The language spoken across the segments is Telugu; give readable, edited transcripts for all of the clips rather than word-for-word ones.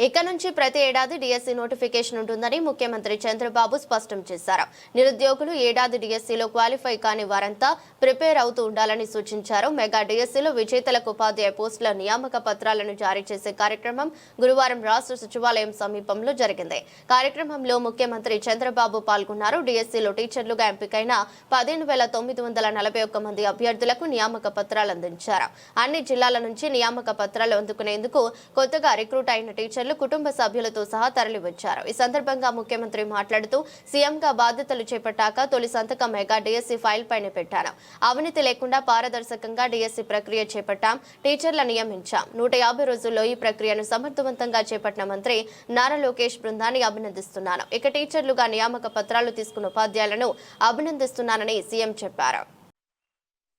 ఇక నుంచి ప్రతి ఏడాది డిఎస్సి నోటిఫికేషన్ ఉంటుందని ముఖ్యమంత్రి చంద్రబాబు స్పష్టం చేశారు. నిరుద్యోగులు ఏడాది డిఎస్సిలో క్వాలిఫై కాని వారంతా ప్రిపేర్ అవుతూ ఉండాలని సూచించారు. మెగా డిఎస్సిలో విజేతలకు ఉపాధ్యాయ పోస్టుల నియామక పత్రాలను జారీ చేసే కార్యక్రమం గురువారం రాష్ట్ర సచివాలయం సమీపంలో జరిగింది. కార్యక్రమంలో ముఖ్యమంత్రి చంద్రబాబు పాల్గొన్నారు. డిఎస్సిలో టీచర్లుగా ఎంపికైన 15,941 మంది అభ్యర్థులకు నియామక పత్రాలు అందించారు. అన్ని జిల్లాల నుంచి నియామక పత్రాలు అందుకునేందుకు కొత్తగా రిక్రూట్ అయిన టీచర్లు కుటుంబ సభ్యులతో సహా తరలివచ్చారు. ఈ సందర్భంగా ముఖ్యమంత్రి మాట్లాడుతూ సీఎంగా బాధ్యతలు చేపట్టాక తొలి సంతకం మెగా డిఎస్సి ఫైల్ పైన పెట్టాను. అవినీతి లేకుండా పారదర్శకంగా డిఎస్సి ప్రక్రియ చేపట్టాం. టీచర్ల నియమించాం. 150 రోజుల్లో ఈ ప్రక్రియను సమర్థవంతంగా చేపట్టిన మంత్రి నారా లోకేష్ బృందాన్ని అభినందిస్తున్నాను. ఇక టీచర్లుగా నియామక పత్రాలు తీసుకున్న ఉపాధ్యాయులను అభినందిస్తున్నానని సీఎం చెప్పారు.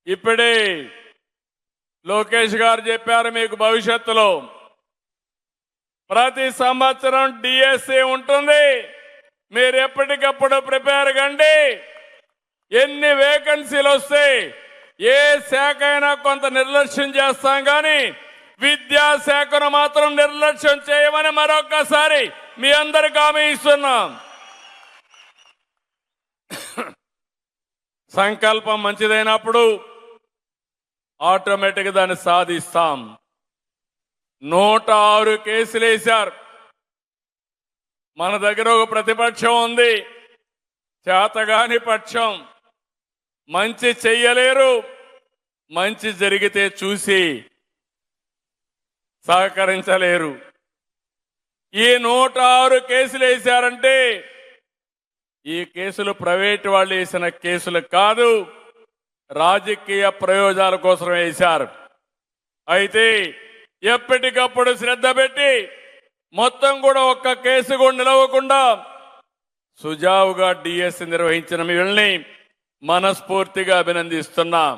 ఇప్పుడే లోకేష్ గారు చెప్పారు, మీకు భవిష్యత్తులో ప్రతి సంవత్సరం డిఎస్సి ఉంటుంది. మీరు ఎప్పటికప్పుడు ప్రిపేర్ కండి. ఎన్ని వేకెన్సీలు వస్తాయి, ఏ శాఖ అయినా కొంత నిర్లక్ష్యం చేస్తాం, కానీ విద్యాశాఖను మాత్రం నిర్లక్ష్యం చేయమని మరొక్కసారి మీ అందరికి హామీ ఇస్తున్నాం. సంకల్పం మంచిదైనప్పుడు ఆటోమేటిక్గా దాన్ని సాధిస్తాం. 106 కేసులు వేశారు. మన దగ్గర ఒక ప్రతిపక్షం ఉంది, చేతగాని పక్షం. మంచి చెయ్యలేరు, మంచి జరిగితే చూసి సహకరించలేరు. ఈ 106 కేసులు వేశారంటే ఈ కేసులు ప్రైవేటు వాళ్ళు వేసిన కేసులు కాదు, రాజకీయ ప్రయోజనాల కోసం వేశారు. అయితే ఎప్పటికప్పుడు శ్రద్ధ పెట్టి మొత్తం కూడా ఒక్క కేసు కూడా నిలవకుండా సుజావుగా డిఎస్సి నిర్వహించిన వీళ్ళని మనస్ఫూర్తిగా అభినందిస్తున్నాం.